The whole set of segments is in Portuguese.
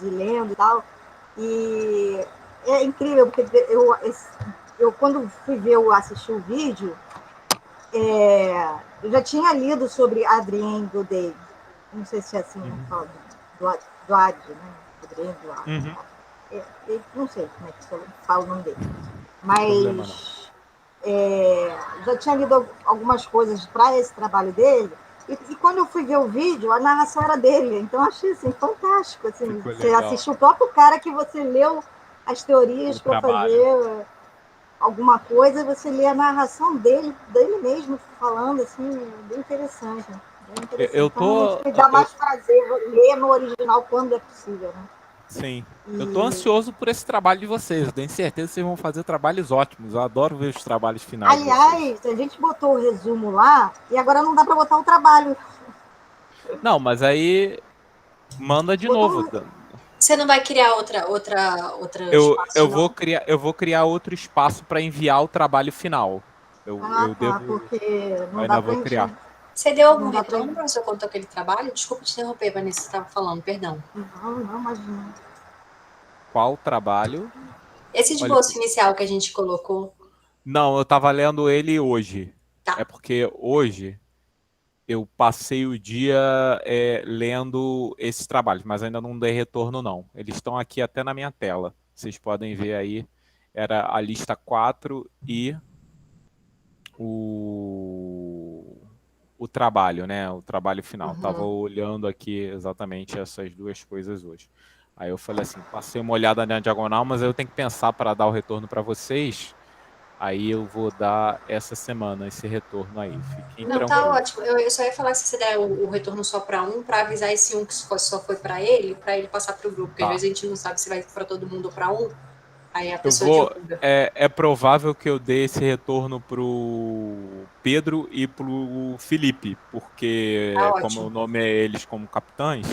e lendo e tal. E é incrível, porque eu quando fui assistir o vídeo, eu já tinha lido sobre Adrien Godet. Não sei se é assim que Uhum. fala, do Ad, né? Adrien Duad. Uhum. Não sei como é que se fala o nome dele. Problema não. Mas já tinha lido algumas coisas para esse trabalho dele. E quando eu fui ver o vídeo, a narração era dele. Então eu achei assim, fantástico. Assim, Ficou você legal. assistiu o próprio cara que você leu as teorias O para trabalho. fazer alguma coisa, você lê a narração dele mesmo falando, assim, bem interessante. Bem interessante. Eu Então realmente tô. me dá Eu, mais prazer ler no original quando é possível, né? sim. Eu tô E, ansioso por esse trabalho de vocês. Eu tenho certeza que vocês vão fazer trabalhos ótimos. Eu adoro ver os trabalhos finais de vocês. aliás, a gente botou o resumo lá e agora não dá para botar o trabalho. Não, mas aí manda de Botou novo. um, Você não vai criar outra espaço, não? Eu vou criar outro espaço para enviar o trabalho final. ah, Eu tá, devo. porque não dá Ainda pra vou gente. criar. Você deu algum Não dá pra. retorno para você contar aquele trabalho? Desculpa te interromper, Vanessa, você estava falando, perdão. Não, não, imagina. Qual trabalho? Esse Olha, esboço inicial que a gente colocou, não, eu tava lendo ele hoje. É tá. porque hoje eu passei o dia lendo esses trabalhos, mas ainda não dei retorno, não. Eles estão aqui até na minha tela. Vocês podem ver aí. Era a lista 4 e o, o trabalho, né? O trabalho final. Tava Uhum. olhando aqui exatamente essas duas coisas hoje. Aí eu falei assim, passei uma olhada na diagonal, mas eu tenho que pensar para dar o retorno para vocês. Aí eu vou dar essa semana esse retorno aí. Fiquem Não, tá tranquilos. ótimo. Eu só ia falar que se você der o retorno só para um, para avisar esse um que só foi para ele passar para o grupo, porque às Tá. vezes a gente não sabe se vai para todo mundo ou para um, aí a Eu pessoa vou. divulga. É provável que eu dê esse retorno pro Pedro e pro Felipe, Tá porque como o ótimo. nome é eles como capitães,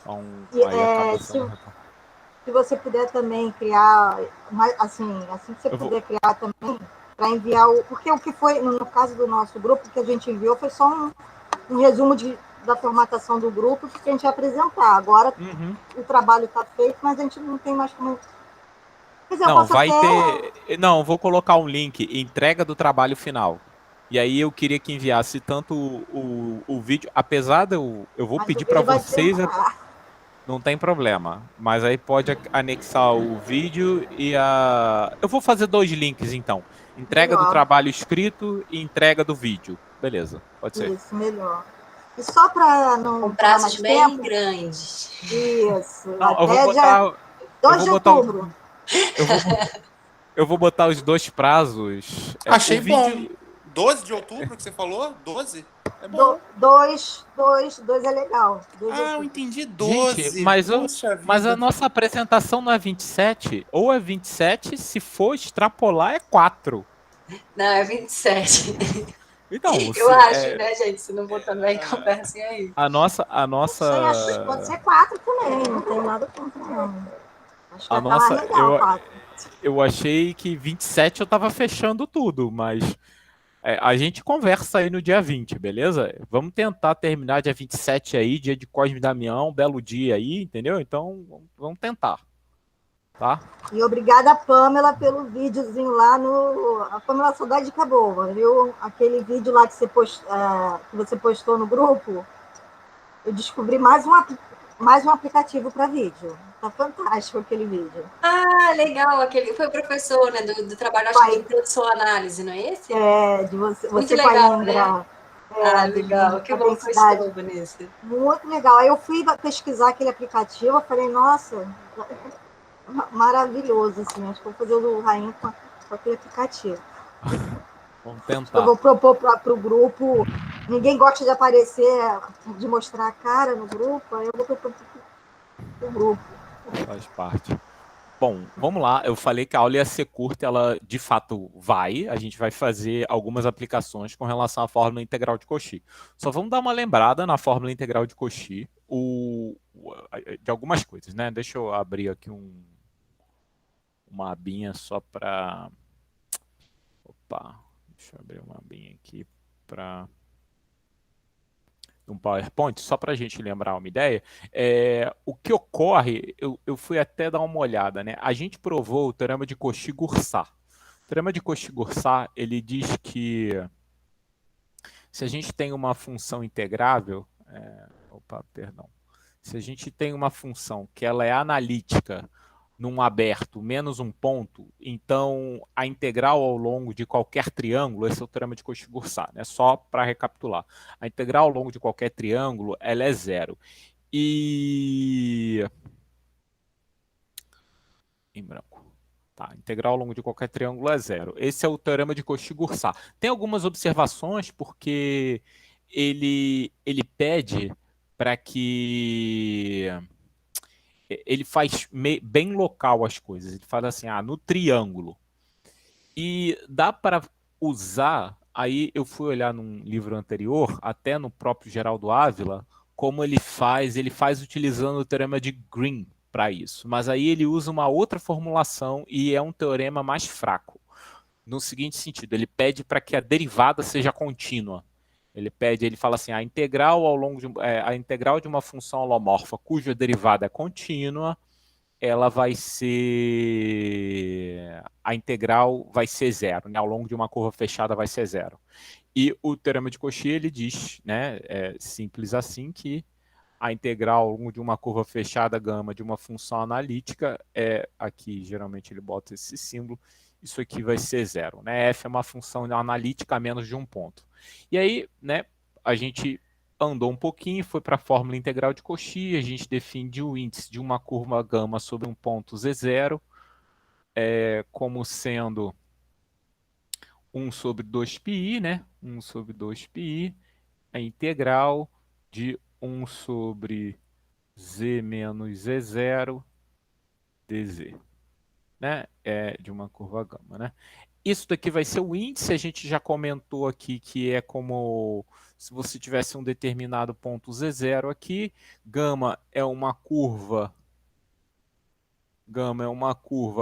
então E, aí acaba sendo retorno. se você puder também criar, assim que você Eu vou. puder criar também, para enviar o. Porque o que foi, no caso do nosso grupo, o que a gente enviou foi só um resumo da formatação do grupo que a gente ia apresentar. Agora Uhum. o trabalho está feito, mas a gente não tem mais como. Quer dizer, eu Não, posso vai até. ter. Não, vou colocar um link, entrega do trabalho final. E aí eu queria que enviasse tanto o vídeo, apesar de eu vou Mas o pedir para vídeo vai vocês. demorar. Não tem problema. Mas aí pode anexar o vídeo e a. Eu vou fazer dois links então. Entrega do Melhor. trabalho escrito e entrega do vídeo. Beleza, pode ser. Isso, melhor. E só para Com não tomar prazos mais bem tempo, grandes. isso, Não, eu vou até dia botar. Eu 2 vou de botar. outubro. Eu vou, eu vou botar os dois prazos. O Achei bom. vídeo. 12 de outubro que você falou? 12? É bom. 2 é legal. 2 de Ah, eu outubro. entendi Gente, 12. Puxa mas a vida. nossa apresentação não é 27. Ou é 27, se for extrapolar, é 4. Não, é 27. Então, Eu acho, né, gente? Se não for também, conversem aí. a Não sei, acho que pode nossa ser 4 também. Não tem nada contra, não. Acho que vai A estar mais nossa, legal, 4. eu achei que 27 eu tava fechando tudo, mas a gente conversa aí no dia 20, beleza? Vamos tentar terminar dia 27 aí, dia de Cosme e Damião, belo dia aí, entendeu? Então, vamos tentar, tá? E obrigada, Pamela, pelo videozinho lá no. A Pamela Saudade de Caboa, viu? Aquele vídeo lá que você postou no grupo. Eu descobri mais um aplicativo para vídeo. Tá fantástico aquele vídeo. Ah, legal. Aquele foi o professor, né, do trabalho, acho que de Vai, introdução à análise, não é esse? de Muito você com a legal, né? Indra, Ah, de legal. Que bom que densidade. gostou, Vanessa. Muito legal. Aí eu fui pesquisar aquele aplicativo, eu falei, nossa, maravilhoso, assim. Acho que vou fazer o do Rainha com aquele aplicativo. Vamos Acho que eu tentar. vou propor para o grupo. Ninguém gosta de aparecer, de mostrar a cara no grupo, aí eu vou propor para o grupo. Faz parte. Bom, vamos lá. Eu falei que a aula ia ser curta, ela de fato vai. A gente vai fazer algumas aplicações com relação à fórmula integral de Cauchy. Só vamos dar uma lembrada na fórmula integral de Cauchy de algumas coisas, né? Deixa eu abrir aqui uma abinha só para. Opa, deixa eu abrir uma abinha aqui para num PowerPoint, só para a gente lembrar uma ideia, o que ocorre, eu fui até dar uma olhada, né? A gente provou o teorema de Cauchy-Goursat. O teorema de Cauchy-Goursat, ele diz que se a gente tem uma função integrável, se a gente tem uma função que ela é analítica num aberto menos um ponto, então a integral ao longo de qualquer triângulo, esse é o teorema de Cauchy-Goursat, né? Só para recapitular, a integral ao longo de qualquer triângulo ela é zero. E em branco. Tá, integral ao longo de qualquer triângulo é zero. Esse é o teorema de Cauchy-Goursat. Tem algumas observações porque ele pede para que ele faz bem local as coisas. Ele fala assim, no triângulo. E dá para usar, aí eu fui olhar num livro anterior, até no próprio Geraldo Ávila, como ele faz utilizando o teorema de Green para isso. Mas aí ele usa uma outra formulação e é um teorema mais fraco. No seguinte sentido, ele pede para que a derivada seja contínua. Ele fala assim, a integral a integral de uma função holomorfa cuja derivada é contínua, ela vai ser, a integral vai ser zero, né? Ao longo de uma curva fechada vai ser zero. E o teorema de Cauchy, ele diz, né, simples assim, que a integral ao longo de uma curva fechada gama de uma função analítica aqui geralmente ele bota esse símbolo, isso aqui vai ser zero, né? F é uma função analítica a menos de um ponto. E aí, né, a gente andou um pouquinho, foi para a fórmula integral de Cauchy, a gente define o índice de uma curva gama sobre um ponto Z0 como sendo 1 sobre 2πi, né? 1 sobre 2πi, a integral de 1 sobre z menos z0 dz, né? De uma curva gama, né? Isso daqui vai ser o índice, a gente já comentou aqui que é como se você tivesse um determinado ponto Z0 aqui, gama é uma curva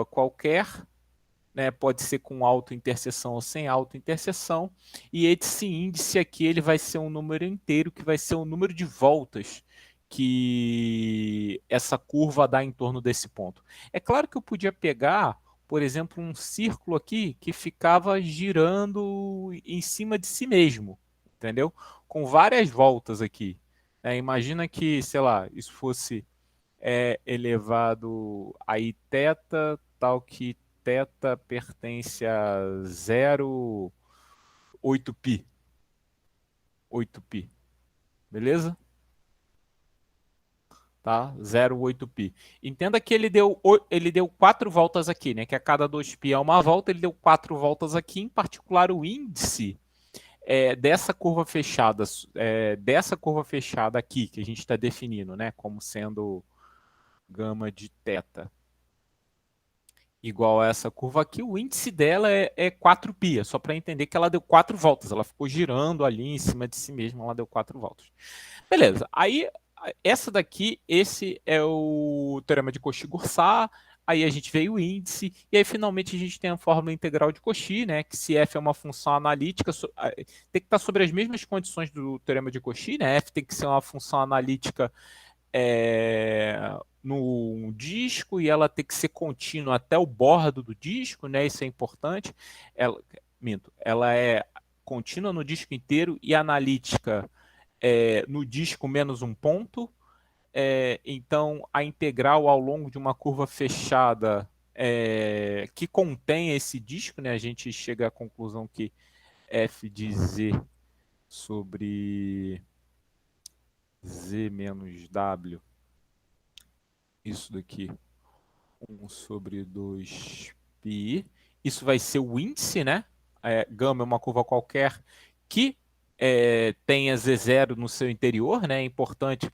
qualquer, né? Pode ser com autointerseção ou sem autointerseção, e esse índice aqui ele vai ser um número inteiro, que vai ser o número de voltas que essa curva dá em torno desse ponto. É claro que eu podia pegar, por exemplo, um círculo aqui que ficava girando em cima de si mesmo, entendeu? Com várias voltas aqui. Imagina que, sei lá, isso fosse elevado a i θ, tal que θ pertence a 0,8π. 8π. Beleza? Tá? 0,8π. Entenda que ele deu 4 voltas aqui, né? Que a cada 2π é uma volta, ele deu 4 voltas aqui. Em particular, o índice dessa curva fechada aqui, que a gente está definindo, né? Como sendo gama de θ igual a essa curva aqui, o índice dela é 4π, só para entender que ela deu 4 voltas, ela ficou girando ali em cima de si mesma, ela deu 4 voltas. Beleza, aí essa daqui, esse é o teorema de Cauchy-Goursat, aí a gente veio o índice, e aí finalmente a gente tem a fórmula integral de Cauchy, né, que se f é uma função analítica, tem que estar sobre as mesmas condições do teorema de Cauchy, né, f tem que ser uma função analítica no disco e ela tem que ser contínua até o bordo do disco, né? Isso é importante. Ela é contínua no disco inteiro e analítica no disco menos um ponto. Então, a integral ao longo de uma curva fechada que contém esse disco, né? A gente chega à conclusão que f de z sobre z menos w, isso daqui, 1 sobre 2πi, isso vai ser o índice, né? Gama é uma curva qualquer que tenha Z0 no seu interior, né? É importante,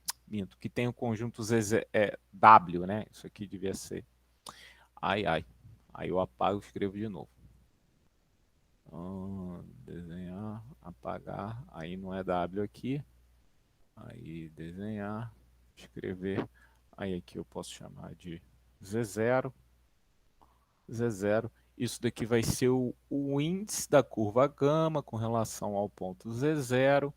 que tenha o conjunto W, né? Isso aqui devia ser. Aí eu apago e escrevo de novo. Desenhar, apagar, aí não é W aqui. Aí desenhar, escrever, aí aqui eu posso chamar de Z0, Z0. Isso daqui vai ser o índice da curva gama com relação ao ponto Z0.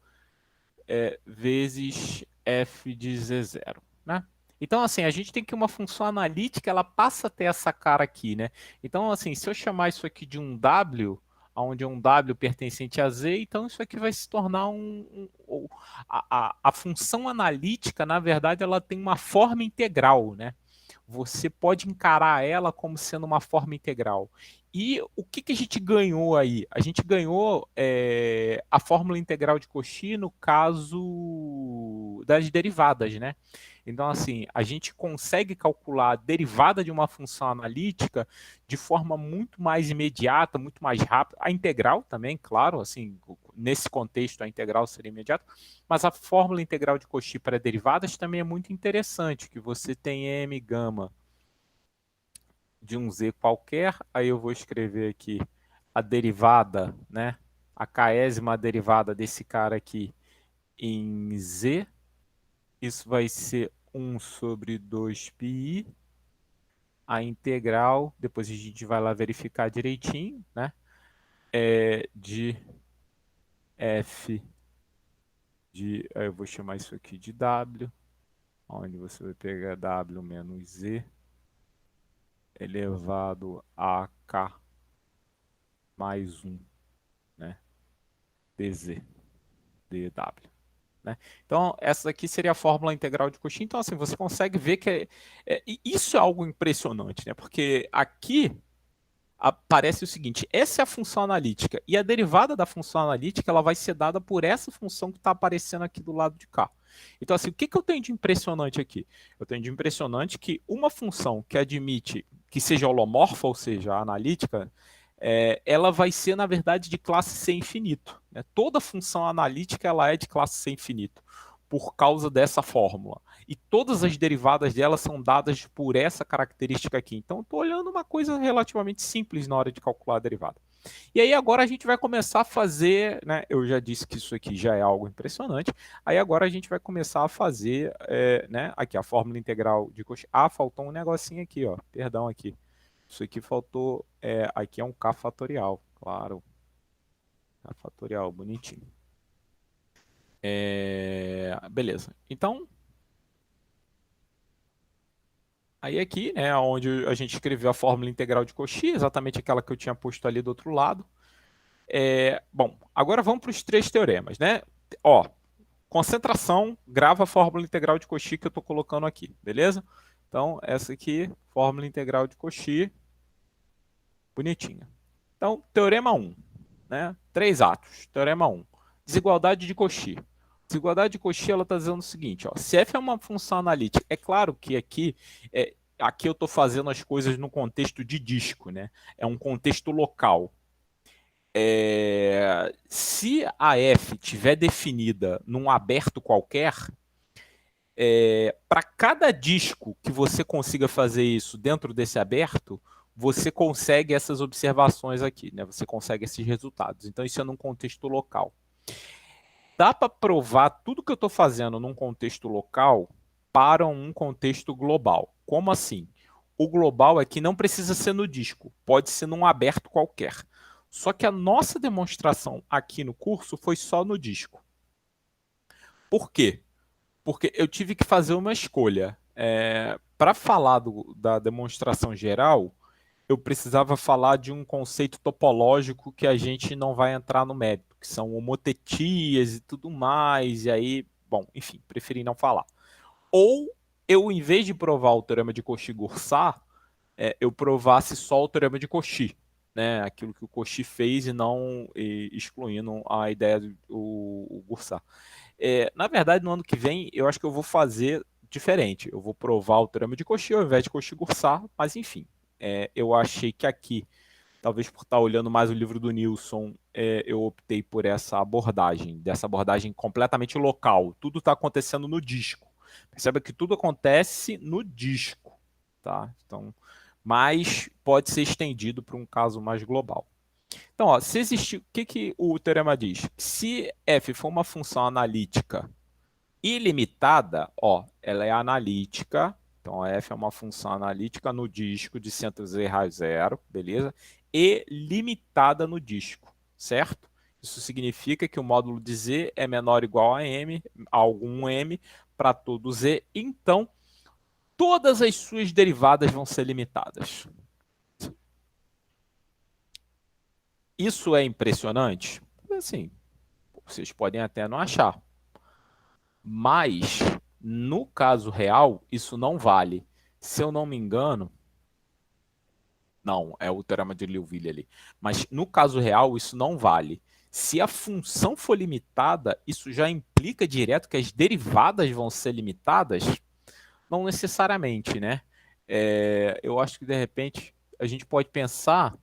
vezes f de z0, né? Então, assim, a gente tem que uma função analítica, ela passa a ter essa cara aqui, né? Então, assim, se eu chamar isso aqui de um w, onde um w pertencente a z, então isso aqui vai se tornar a função analítica, na verdade, ela tem uma forma integral, né? Você pode encarar ela como sendo uma forma integral. E o que a gente ganhou aí? A gente ganhou a fórmula integral de Cauchy no caso das derivadas, né? Então, assim, a gente consegue calcular a derivada de uma função analítica de forma muito mais imediata, muito mais rápida. A integral também, claro, assim, nesse contexto a integral seria imediata, mas a fórmula integral de Cauchy para derivadas também é muito interessante, que você tem m gama de um z qualquer, aí eu vou escrever aqui a derivada, né, a késima derivada desse cara aqui em z, isso vai ser 1 sobre 2πi, a integral, depois a gente vai lá verificar direitinho, né, de f de, eu vou chamar isso aqui de w, onde você vai pegar w menos z elevado a k mais 1, né, dz, dw. Né? Então, essa aqui seria a fórmula integral de Cauchy. Então, assim, você consegue ver que isso é algo impressionante, né? Porque aqui aparece o seguinte, essa é a função analítica, e a derivada da função analítica ela vai ser dada por essa função que está aparecendo aqui do lado de cá. Então, assim, o que eu tenho de impressionante aqui? Eu tenho de impressionante que uma função que admite que seja holomorfa, ou seja, analítica, ela vai ser, na verdade, de classe C infinito. Né? Toda função analítica ela é de classe C infinito, por causa dessa fórmula. E todas as derivadas dela são dadas por essa característica aqui. Então, estou olhando uma coisa relativamente simples na hora de calcular a derivada. E aí agora a gente vai começar a fazer, né, eu já disse que isso aqui já é algo impressionante, aí agora a gente vai começar a fazer, né, aqui a fórmula integral de Cauchy. Ah, faltou um negocinho aqui, ó, perdão aqui. Isso aqui faltou, aqui é um k fatorial, claro. K fatorial, bonitinho. Beleza. Então, aí aqui, né, onde a gente escreveu a fórmula integral de Cauchy, exatamente aquela que eu tinha posto ali do outro lado. Bom, agora vamos para os 3 teoremas, né? Ó, concentração, grava a fórmula integral de Cauchy que eu estou colocando aqui, beleza? Então, essa aqui, fórmula integral de Cauchy, bonitinha. Então, teorema 1, né? 3 atos. Teorema 1, desigualdade de Cauchy. Desigualdade de Cauchy ela está dizendo o seguinte, ó, se f é uma função analítica, é claro que aqui eu estou fazendo as coisas no contexto de disco, né? É um contexto local. Se a f estiver definida num aberto qualquer, para cada disco que você consiga fazer isso dentro desse aberto, você consegue essas observações aqui, né? Você consegue esses resultados. Então, isso é num contexto local. Dá para provar tudo que eu estou fazendo num contexto local para um contexto global. Como assim? O global é que não precisa ser no disco, pode ser num aberto qualquer. Só que a nossa demonstração aqui no curso foi só no disco. Por quê? Porque eu tive que fazer uma escolha. Para falar da demonstração geral, eu precisava falar de um conceito topológico que a gente não vai entrar no mérito, que são homotetias e tudo mais, e aí, bom, enfim, preferi não falar. Ou eu, em vez de provar o teorema de Cauchy-Goursat, eu provasse só o teorema de Cauchy, né, aquilo que o Cauchy fez e não excluindo a ideia do Goursat. Na verdade, no ano que vem, eu acho que eu vou fazer diferente. Eu vou provar o teorema de Cauchy ao invés de Cauchy-Goursat, mas enfim. Eu achei que aqui, talvez por estar olhando mais o livro do Nilson, eu optei por essa abordagem, dessa abordagem completamente local. Tudo está acontecendo no disco. Perceba que tudo acontece no disco, tá? Então, mas pode ser estendido para um caso mais global. Então, ó, se existir, o que o teorema diz? Se f for uma função analítica ilimitada, ó, ela é analítica. Então, a f é uma função analítica no disco de centro z raio zero, beleza? E limitada no disco, certo? Isso significa que o módulo de Z é menor ou igual a M, a algum M, para todo Z. Então, todas as suas derivadas vão ser limitadas. Isso é impressionante? Assim, vocês podem até não achar. Mas, no caso real, isso não vale. Se eu não me engano, não, é o teorema de Liouville ali. Mas, no caso real, isso não vale. Se a função for limitada, isso já implica direto que as derivadas vão ser limitadas? Não necessariamente, né? Eu acho que, de repente, a gente pode pensar...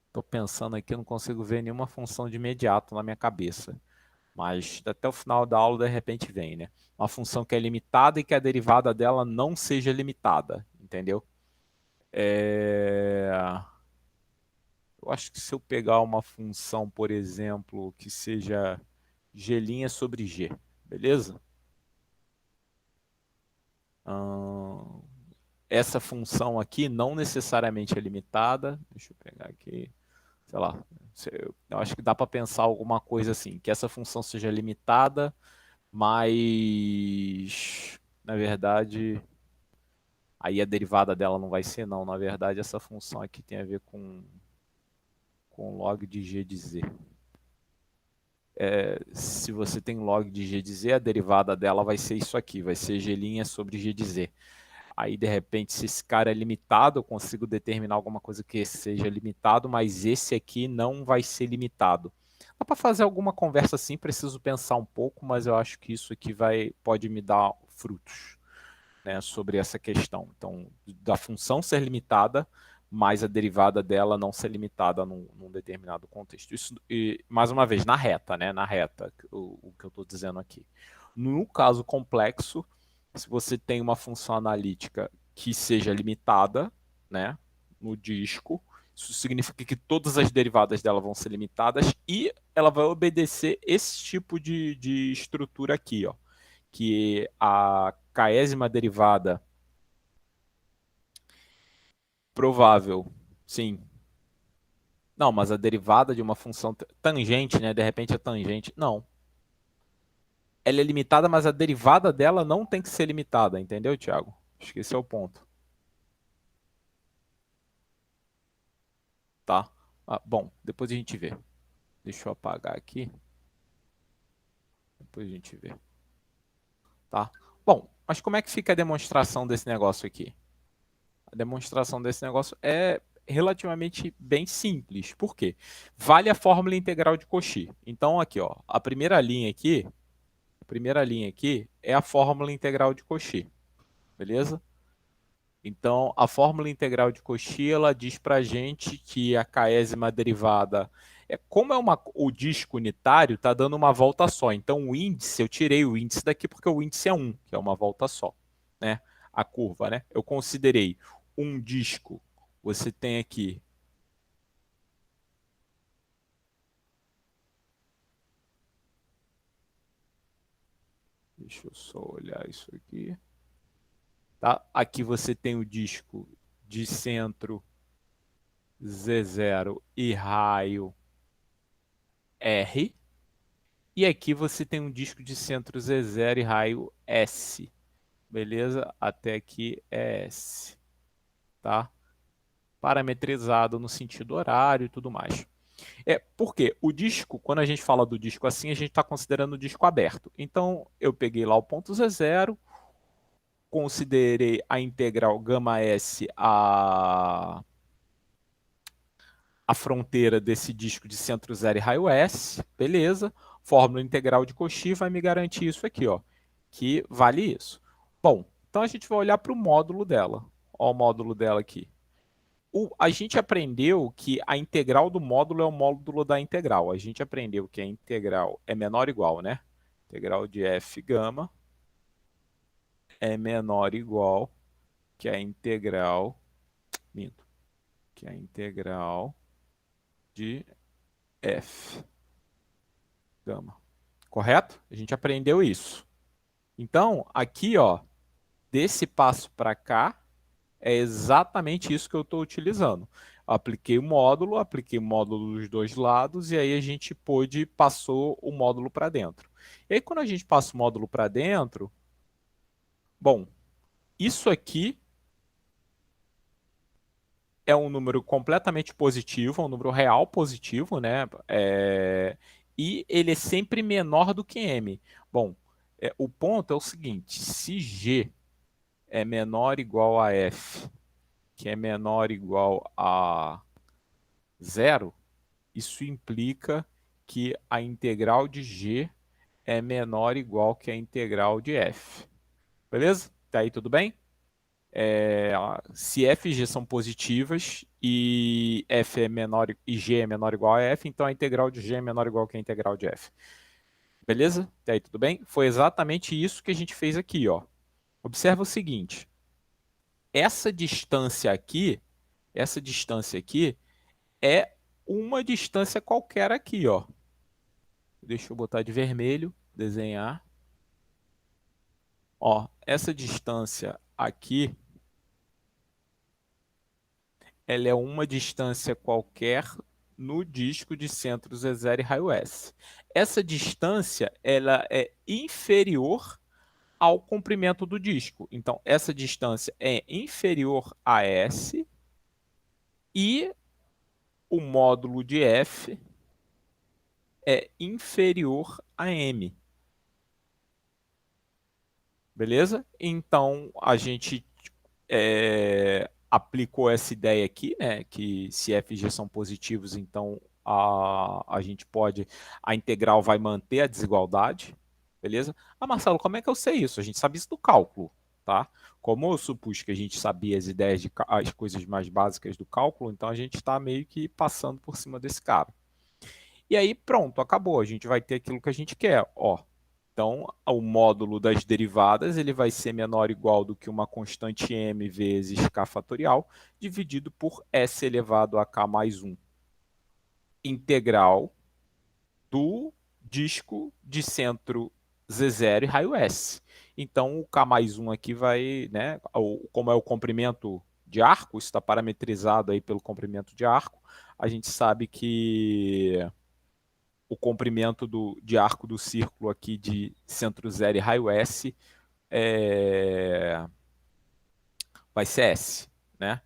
Estou pensando aqui, não consigo ver nenhuma função de imediato na minha cabeça. Mas até o final da aula, de repente, vem, né? Uma função que é limitada e que a derivada dela não seja limitada, entendeu? Eu acho que se eu pegar uma função, por exemplo, que seja g' sobre g, beleza? Essa função aqui não necessariamente é limitada. Deixa eu pegar aqui, sei lá. Eu acho que dá para pensar alguma coisa assim, que essa função seja limitada, mas, na verdade, aí a derivada dela não vai ser, não. Na verdade, essa função aqui tem a ver com log de g de z. Se você tem log de g de z, a derivada dela vai ser isso aqui, vai ser g' sobre g de z. Aí, de repente, se esse cara é limitado, eu consigo determinar alguma coisa que seja limitado, mas esse aqui não vai ser limitado. Dá para fazer alguma conversa assim, preciso pensar um pouco, mas eu acho que isso aqui pode me dar frutos, né, sobre essa questão. Então, da função ser limitada, mas a derivada dela não ser limitada num determinado contexto. Isso, e, mais uma vez, na reta, né? Na reta, o que eu estou dizendo aqui. No caso complexo, se você tem uma função analítica que seja limitada, né, no disco, isso significa que todas as derivadas dela vão ser limitadas e ela vai obedecer esse tipo de estrutura aqui, ó, que a késima derivada provável, sim. Não, mas a derivada de uma função tangente, né? De repente é tangente. Não. Ela é limitada, mas a derivada dela não tem que ser limitada, entendeu, Thiago? Acho que esse é o ponto. Tá? Bom, depois a gente vê. Deixa eu apagar aqui. Depois a gente vê. Tá? Bom, mas como é que fica a demonstração desse negócio aqui? A demonstração desse negócio é relativamente bem simples. Por quê? Vale a fórmula integral de Cauchy. Então, aqui, ó, a primeira linha aqui é a fórmula integral de Cauchy. Beleza? Então, a fórmula integral de Cauchy, ela diz para a gente que a késima derivada, como o disco unitário, está dando uma volta só. Então, o índice, eu tirei o índice daqui porque o índice é 1, que é uma volta só, né? A curva, né? Eu considerei um disco, você tem aqui deixa eu só olhar isso aqui. Tá? Aqui você tem o disco de centro Z0 e raio R. E aqui você tem um disco de centro Z0 e raio S. Beleza? Até aqui é S. Tá? Parametrizado no sentido horário e tudo mais. Por quê? O disco, quando a gente fala do disco assim, a gente está considerando o disco aberto. Então, eu peguei lá o ponto Z0, considerei a integral gama S a fronteira desse disco de centro zero e raio S, beleza. Fórmula integral de Cauchy vai me garantir isso aqui, ó, que vale isso. Bom, então a gente vai olhar para o módulo dela. Ó, o módulo dela aqui. A gente aprendeu que a integral do módulo é o módulo da integral. A gente aprendeu que a integral é menor ou igual, né? Integral de f gama é menor ou igual que a integral, que a integral de f gama. Correto? A gente aprendeu isso. Então, aqui, ó, desse passo para cá, é exatamente isso que eu estou utilizando. apliquei o módulo dos dois lados, e aí a gente passou o módulo para dentro. E aí quando a gente passa o módulo para dentro, bom, isso aqui é um número completamente positivo, é um número real positivo, né? E ele é sempre menor do que m. Bom, o ponto é o seguinte, se g é menor ou igual a f, que é menor ou igual a 0, isso implica que a integral de g é menor ou igual que a integral de f. Beleza? Tá aí tudo bem? Se f e g são positivas e f é menor e g é menor ou igual a f, então a integral de g é menor ou igual que a integral de f. Beleza? Tá aí tudo bem? Foi exatamente isso que a gente fez aqui, ó. Observa o seguinte. Essa distância aqui é uma distância qualquer aqui, ó. Deixa eu botar de vermelho, desenhar. Ó, essa distância aqui, ela é uma distância qualquer no disco de centro Z0 e raio S. Essa distância, ela é inferior ao comprimento do disco. Então, essa distância é inferior a S e o módulo de F é inferior a M. Beleza? Então, a gente aplicou essa ideia aqui, né, que se f e g são positivos, então a integral vai manter a desigualdade, beleza? Marcelo, como é que eu sei isso? A gente sabe isso do cálculo, tá? Como eu supus que a gente sabia as coisas mais básicas do cálculo, então a gente está meio que passando por cima desse cara. E aí, pronto, acabou. A gente vai ter aquilo que a gente quer, ó. Então, o módulo das derivadas ele vai ser menor ou igual do que uma constante m vezes k fatorial, dividido por s elevado a k mais 1. Integral do disco de centro Z0 e raio S. Então, o k mais 1 aqui vai, né, como é o comprimento de arco, isso está parametrizado aí pelo comprimento de arco, a gente sabe que o comprimento de arco do círculo aqui de centro 0 e raio S vai ser S, né?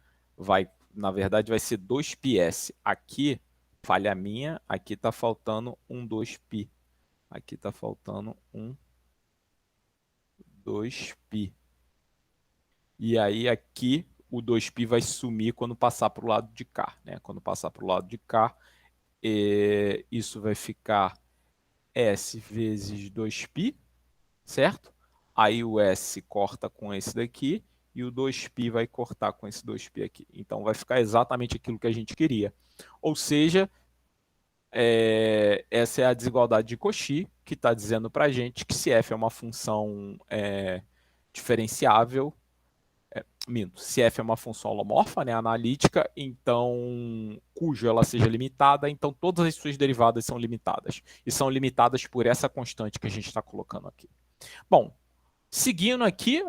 Na verdade, vai ser 2πs. Aqui, falha minha, aqui está faltando um 2π. Aqui está faltando um 2π. E aí, aqui, o 2π vai sumir quando passar para o lado de cá, né? Quando passar para o lado de cá, isso vai ficar S vezes 2π, certo? Aí o S corta com esse daqui e o 2π vai cortar com esse 2π aqui. Então vai ficar exatamente aquilo que a gente queria. Ou seja, essa é a desigualdade de Cauchy, que está dizendo para a gente que se f é uma função diferenciável, se f é uma função holomorfa, né, analítica, então cujo ela seja limitada, então todas as suas derivadas são limitadas. E são limitadas por essa constante que a gente está colocando aqui. Bom, seguindo aqui,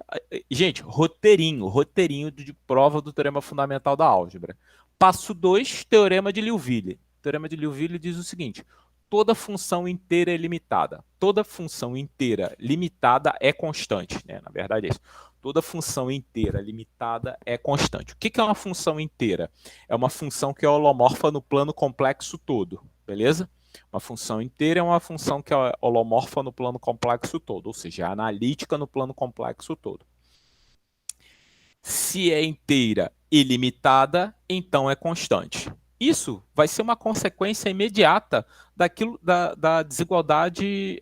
gente, roteirinho de prova do teorema fundamental da álgebra. Passo 2, teorema de Liouville. O teorema de Liouville diz o seguinte: toda função inteira é limitada. Toda função inteira limitada é constante, né? Na verdade é isso. Toda função inteira limitada é constante. O que é uma função inteira? É uma função que é holomorfa no plano complexo todo, beleza? Uma função inteira é uma função que é holomorfa no plano complexo todo, ou seja, é analítica no plano complexo todo. Se é inteira e limitada, então é constante. Isso vai ser uma consequência imediata da desigualdade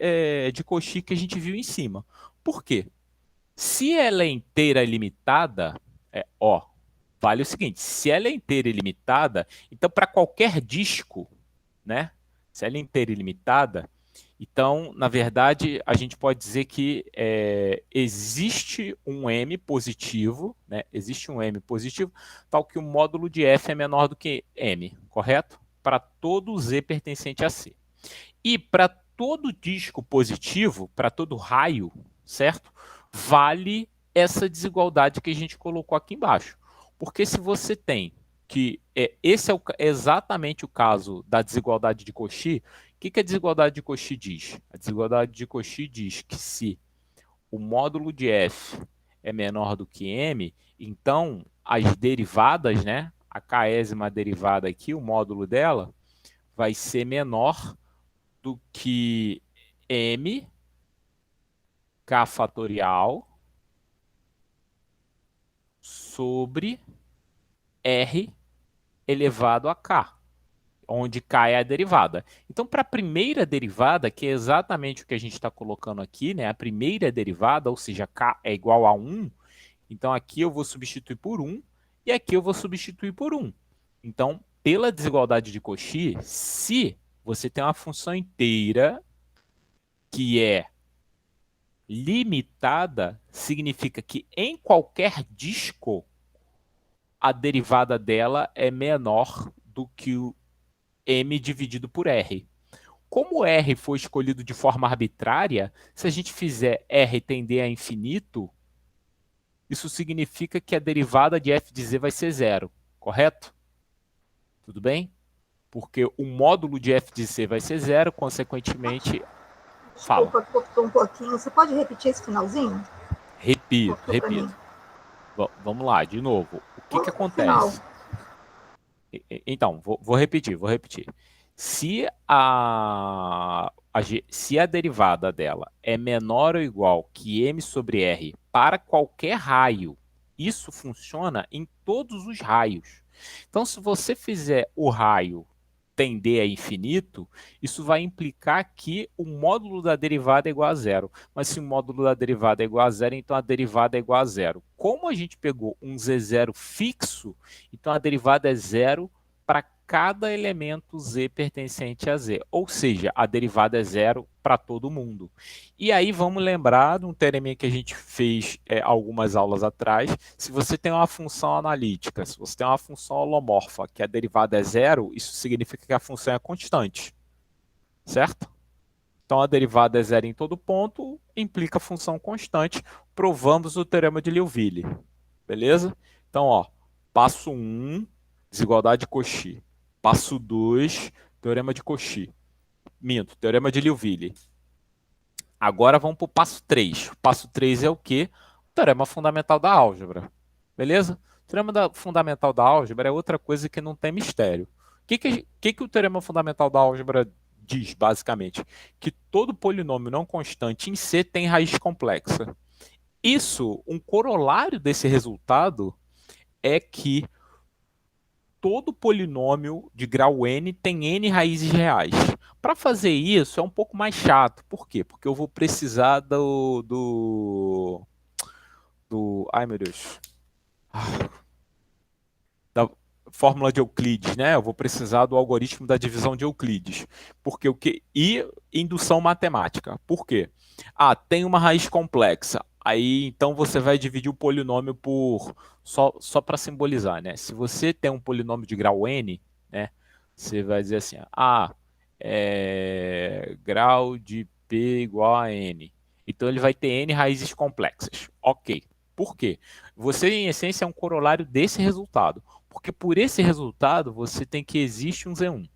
de Cauchy que a gente viu em cima. Por quê? Se ela é inteira e limitada, vale o seguinte, se ela é inteira e limitada, então para qualquer disco, né? Se ela é inteira e limitada, então, na verdade, a gente pode dizer que existe um M positivo, né? Existe um M positivo, tal que o módulo de F é menor do que M, correto? Para todo Z pertencente a C. E para todo disco positivo, para todo raio, certo? Vale essa desigualdade que a gente colocou aqui embaixo. Porque se você tem que esse é exatamente o caso da desigualdade de Cauchy. O que a desigualdade de Cauchy diz? A desigualdade de Cauchy diz que se o módulo de f é menor do que m, então as derivadas, né, a késima derivada aqui, o módulo dela, vai ser menor do que m k fatorial sobre r elevado a k, onde k é a derivada. Então, para a primeira derivada, que é exatamente o que a gente está colocando aqui, né, a primeira derivada, ou seja, k é igual a 1, então aqui eu vou substituir por 1 e aqui eu vou substituir por 1. Então, pela desigualdade de Cauchy, se você tem uma função inteira que é limitada, significa que em qualquer disco a derivada dela é menor do que o m dividido por r. Como r foi escolhido de forma arbitrária, se a gente fizer r tender a infinito, isso significa que a derivada de f de z vai ser zero, correto? Tudo bem? Porque o módulo de f de z vai ser zero, consequentemente... Fala. Desculpa, cortou um pouquinho. Você pode repetir esse finalzinho? Repito. Mim. Vamos lá, de novo. O que acontece? Final. Então, vou repetir. Se a derivada dela é menor ou igual que m sobre r para qualquer raio, isso funciona em todos os raios. Então, se você fizer o raio tender a infinito, isso vai implicar que o módulo da derivada é igual a zero. Mas se o módulo da derivada é igual a zero, então a derivada é igual a zero. Como a gente pegou um z0 fixo, então a derivada é zero para cada elemento z pertencente a z. Ou seja, a derivada é zero para todo mundo. E aí vamos lembrar de um teoreminha que a gente fez algumas aulas atrás. Se você tem uma função analítica, se você tem uma função holomorfa, que a derivada é zero, isso significa que a função é constante. Certo? Então a derivada é zero em todo ponto, implica função constante. Provamos o teorema de Liouville. Beleza? Então, ó, passo 1, desigualdade de Cauchy. Passo 2, teorema de Cauchy. Teorema de Liouville. Agora vamos para o passo 3. O passo 3 é o quê? O teorema fundamental da álgebra. Beleza? O teorema fundamental da álgebra é outra coisa que não tem mistério. O que o teorema fundamental da álgebra diz, basicamente? Que todo polinômio não constante em C tem raiz complexa. Isso, um corolário desse resultado é que todo polinômio de grau n tem n raízes reais. Para fazer isso é um pouco mais chato. Por quê? Porque eu vou precisar ai, meu Deus. Da fórmula de Euclides, né? Eu vou precisar do algoritmo da divisão de Euclides. E indução matemática. Por quê? Tem uma raiz complexa. Aí, então, você vai dividir o polinômio por... Só para simbolizar, né? Se você tem um polinômio de grau n, né? Você vai dizer assim, grau de p igual a n. Então, ele vai ter n raízes complexas. Ok. Por quê? Você, em essência, é um corolário desse resultado. Porque por esse resultado, você tem que existe um Z1.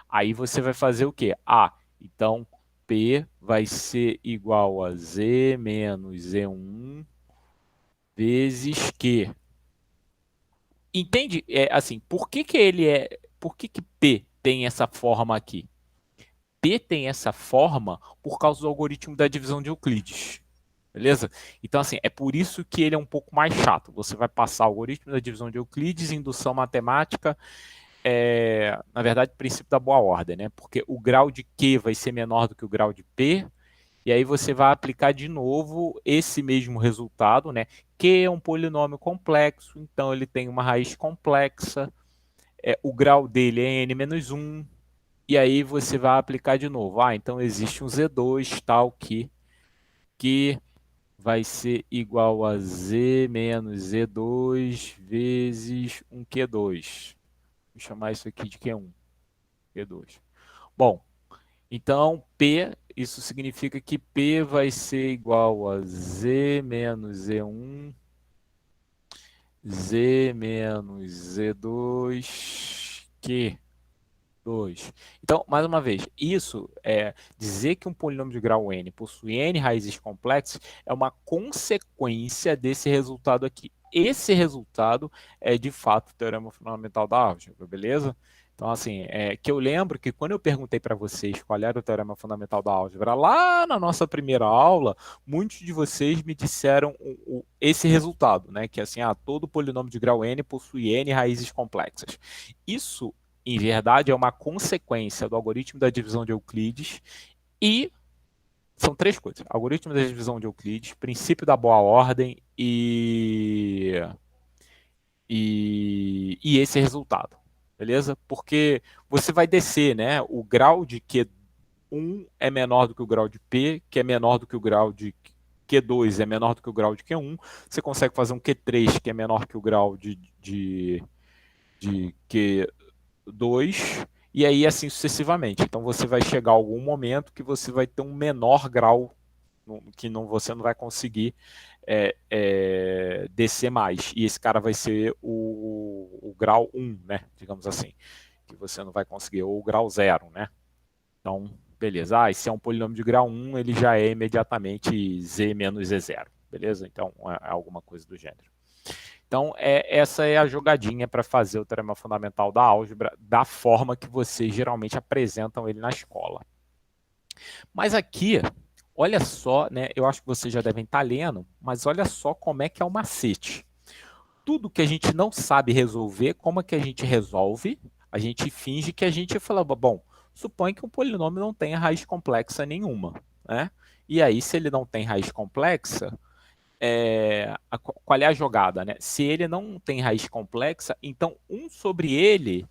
Aí você vai fazer o quê? Então... P vai ser igual a Z menos Z1 vezes Q. Entende? Assim, por que P tem essa forma aqui? P tem essa forma por causa do algoritmo da divisão de Euclides. Beleza? Então, assim, é por isso que ele é um pouco mais chato. Você vai passar o algoritmo da divisão de Euclides, indução matemática, na verdade, princípio da boa ordem, né? Porque o grau de Q vai ser menor do que o grau de P, e aí você vai aplicar de novo esse mesmo resultado, né? Q é um polinômio complexo, então ele tem uma raiz complexa, o grau dele é n menos 1, e aí você vai aplicar de novo. Então existe um Z2 tal que vai ser igual a Z menos Z2 vezes um Q2. Vou chamar isso aqui de Q1, Q2. Bom, então P, isso significa que P vai ser igual a Z menos Z1, Z menos Z2 Q2. Então, mais uma vez, isso é dizer que um polinômio de grau n possui n raízes complexas é uma consequência desse resultado aqui. Esse resultado é, de fato, o teorema fundamental da álgebra, beleza? Então, assim, que eu lembro que quando eu perguntei para vocês qual era o teorema fundamental da álgebra, lá na nossa primeira aula, muitos de vocês me disseram esse resultado, né? Que assim, todo polinômio de grau n possui n raízes complexas. Isso, em verdade, é uma consequência do algoritmo da divisão de Euclides e são três coisas: algoritmo da divisão de Euclides, princípio da boa ordem e esse resultado, beleza? Porque você vai descer, né? O grau de Q1 é menor do que o grau de P, que é menor do que o grau de Q2 é menor do que o grau de Q1. Você consegue fazer um Q3 que é menor que o grau de Q2, e aí assim sucessivamente. Então você vai chegar a algum momento que você vai ter um menor grau que você não vai conseguir descer mais. E esse cara vai ser o grau 1, né? Digamos assim. Que você não vai conseguir, ou o grau 0, né? Então, beleza. E se é um polinômio de grau 1, ele já é imediatamente z menos z0. Beleza? Então, é alguma coisa do gênero. Então, essa é a jogadinha para fazer o teorema fundamental da álgebra da forma que vocês geralmente apresentam ele na escola. Mas aqui, olha só, né? Eu acho que vocês já devem estar lendo, mas olha só como é que é o macete. Tudo que a gente não sabe resolver, como é que a gente resolve? A gente finge que a gente fala, bom, supõe que um polinômio não tem raiz complexa nenhuma, né? E aí, se ele não tem raiz complexa, qual é a jogada, né? Se ele não tem raiz complexa, então 1 sobre ele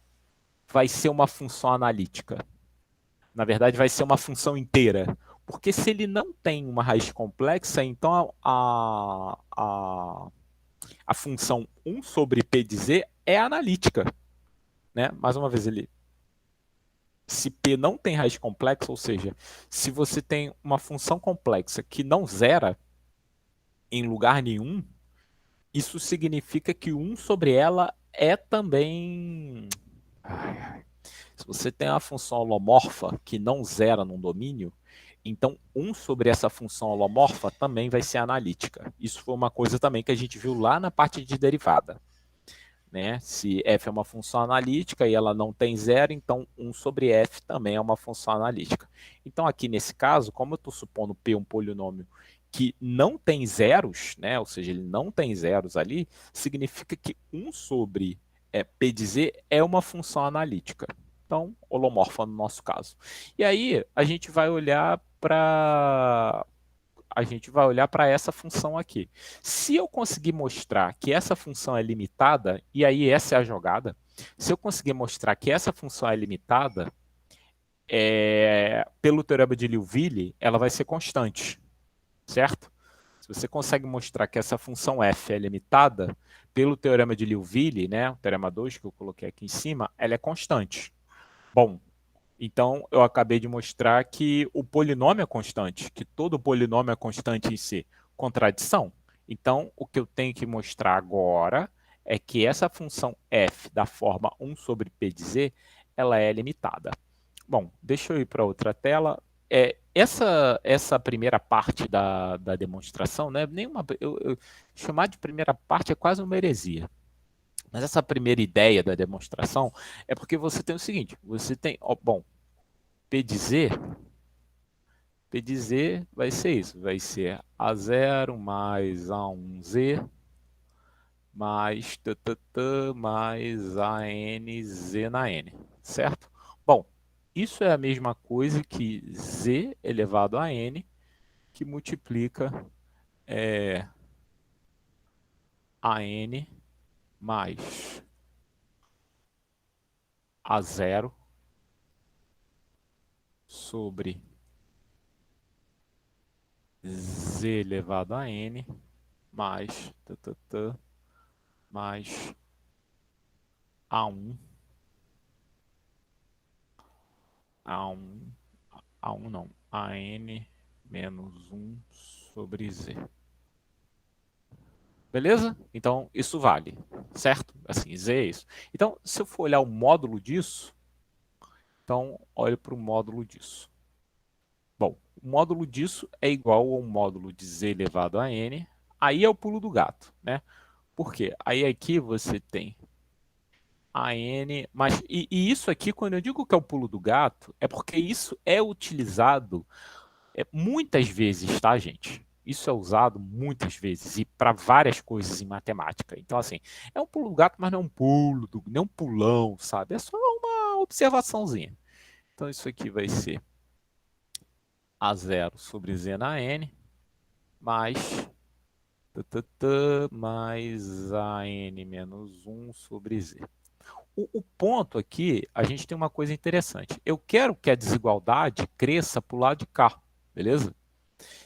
vai ser uma função analítica. Na verdade, vai ser uma função inteira. Porque se ele não tem uma raiz complexa, então a função 1 sobre P de Z é analítica. Né? Mais uma vez, se P não tem raiz complexa, ou seja, se você tem uma função complexa que não zera em lugar nenhum, isso significa que 1 sobre ela é também... Se você tem uma função holomorfa que não zera num domínio, então 1 sobre essa função holomorfa também vai ser analítica. Isso foi uma coisa também que a gente viu lá na parte de derivada. Né? Se f é uma função analítica e ela não tem zero, então 1 sobre f também é uma função analítica. Então aqui nesse caso, como eu estou supondo P um polinômio que não tem zeros, né? Ou seja, ele não tem zeros ali, significa que 1 sobre P de z é uma função analítica. Então, holomorfa no nosso caso. E aí a gente vai olhar para essa função aqui. Se eu conseguir mostrar que essa função é limitada, e aí essa é a jogada, se eu conseguir mostrar que essa função é limitada, pelo teorema de Liouville, ela vai ser constante, certo? Se você consegue mostrar que essa função f é limitada, pelo teorema de Liouville, né, o teorema 2 que eu coloquei aqui em cima, ela é constante. Bom, então eu acabei de mostrar que o polinômio é constante, que todo polinômio é constante em si. Contradição. Então, o que eu tenho que mostrar agora é que essa função f da forma 1 sobre p de z, ela é limitada. Bom, deixa eu ir para outra tela. Essa primeira parte da demonstração, né, chamar de primeira parte é quase uma heresia. Mas essa primeira ideia da demonstração é porque você tem o seguinte, você tem, bom, P de Z vai ser isso, vai ser A0 mais A1Z mais mais ANZ na N, certo? Bom, isso é a mesma coisa que Z elevado a N, que multiplica AN mais A0 sobre Z elevado a N mais mais A1 A1 A1 não, AN menos 1 sobre Z. Beleza? Então, isso vale, certo? Assim, Z é isso. Então, se eu for olhar o módulo disso, então, olho para o módulo disso. Bom, o módulo disso é igual ao módulo de Z elevado a N. Aí é o pulo do gato, né? Por quê? Aí aqui você tem a N, mas e isso aqui, quando eu digo que é o pulo do gato, é porque isso é utilizado muitas vezes, tá, gente? Isso é usado muitas vezes e para várias coisas em matemática. Então, assim, é um pulo do gato, mas não é um pulo, nem um pulão, sabe? É só uma observaçãozinha. Então, isso aqui vai ser A0 sobre Z na N, mais, mais a N menos 1 sobre Z. O ponto aqui, a gente tem uma coisa interessante. Eu quero que a desigualdade cresça para o lado de cá, beleza?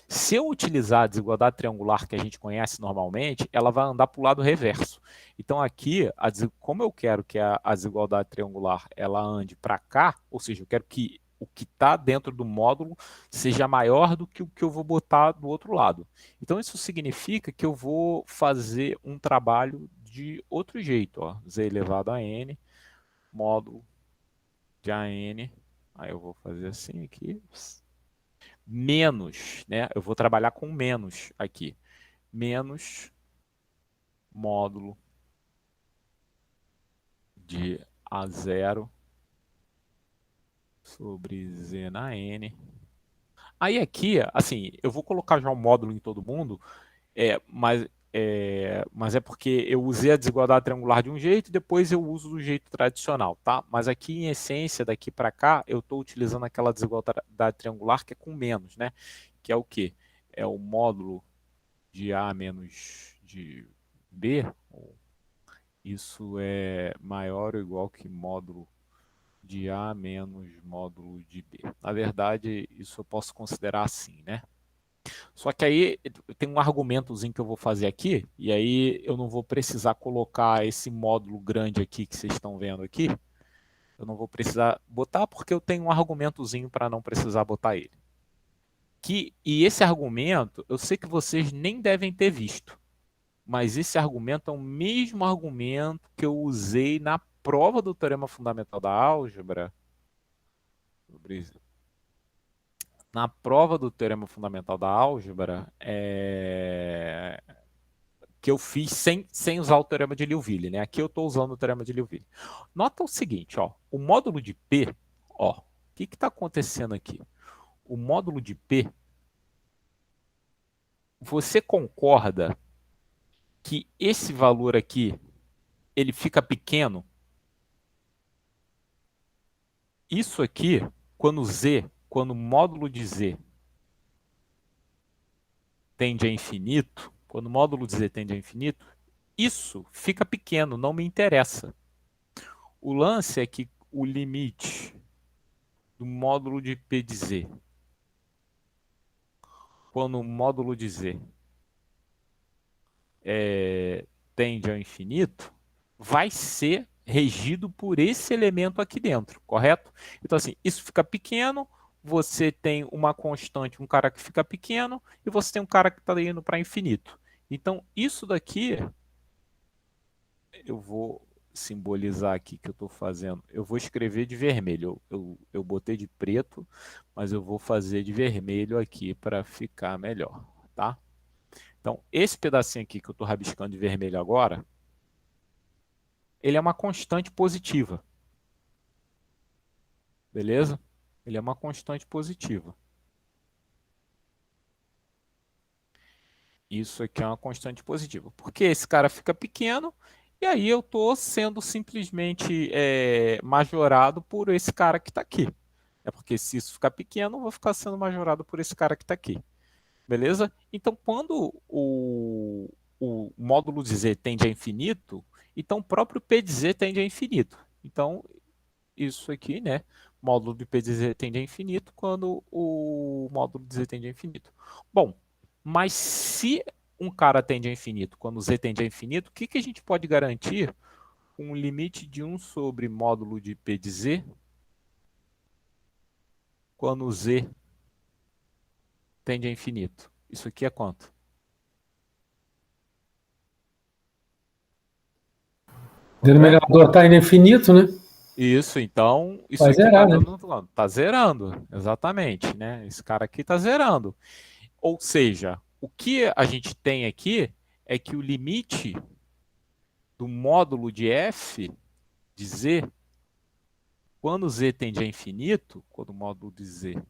Se eu utilizar a desigualdade triangular que a gente conhece normalmente, ela vai andar para o lado reverso. Então aqui, como eu quero que a desigualdade triangular ela ande para cá, ou seja, eu quero que o que está dentro do módulo seja maior do que o que eu vou botar do outro lado. Então isso significa que eu vou fazer um trabalho de outro jeito. Ó. Z elevado a n, módulo de AN, aí eu vou fazer assim aqui, menos, né? Eu vou trabalhar com menos aqui. Menos módulo de A0 sobre Z na N. Aí aqui, assim, eu vou colocar já um módulo em todo mundo, mas é porque eu usei a desigualdade triangular de um jeito e depois eu uso do jeito tradicional, tá? Mas aqui, em essência, daqui para cá, eu estou utilizando aquela desigualdade triangular que é com menos, né? Que é o quê? É o módulo de A menos de B, isso é maior ou igual que módulo de A menos módulo de B. Na verdade, isso eu posso considerar assim, né? Só que aí tem um argumentozinho que eu vou fazer aqui, e aí eu não vou precisar colocar esse módulo grande aqui que vocês estão vendo aqui. Eu não vou precisar botar porque eu tenho um argumentozinho para não precisar botar ele. E esse argumento, eu sei que vocês nem devem ter visto. Mas esse argumento é o mesmo argumento que eu usei na prova do Teorema Fundamental da Álgebra. Na prova do Teorema Fundamental da Álgebra, que eu fiz sem usar o Teorema de Liouville. Né? Aqui eu estou usando o Teorema de Liouville. Nota o seguinte, ó, o módulo de P, ó, o que está acontecendo aqui? O módulo de P, você concorda que esse valor aqui ele fica pequeno? Isso aqui, quando o módulo de Z tende a infinito, quando o módulo de Z tende a infinito, isso fica pequeno, não me interessa. O lance é que o limite do módulo de P de Z, quando o módulo de Z tende ao infinito, vai ser regido por esse elemento aqui dentro, correto? Então, assim, isso fica pequeno, você tem uma constante, um cara que fica pequeno, e você tem um cara que está indo para infinito. Então, isso daqui, eu vou simbolizar aqui que eu estou fazendo. Eu vou escrever de vermelho. Eu botei de preto, mas eu vou fazer de vermelho aqui para ficar melhor, tá? Então, esse pedacinho aqui que eu estou rabiscando de vermelho agora, ele é uma constante positiva. Beleza? Ele é uma constante positiva. Isso aqui é uma constante positiva. Porque esse cara fica pequeno e aí eu estou sendo simplesmente majorado por esse cara que está aqui. É porque se isso ficar pequeno, eu vou ficar sendo majorado por esse cara que está aqui. Beleza? Então, quando o módulo de Z tende a infinito, então o próprio P de Z tende a infinito. Então, isso aqui, né? Módulo de P de Z tende a infinito quando o módulo de Z tende a infinito. Bom, mas se um cara tende a infinito quando Z tende a infinito, o que, que a gente pode garantir com o limite de 1 sobre módulo de P de Z quando Z tende a infinito? Isso aqui é quanto? O denominador está infinito, né? Isso, então, isso Vai aqui zerar, tá né? dando, tá zerando, exatamente, né? Esse cara aqui tá zerando. Ou seja, o que a gente tem aqui é que o limite do módulo de f de z, quando z tende a infinito, quando o módulo de z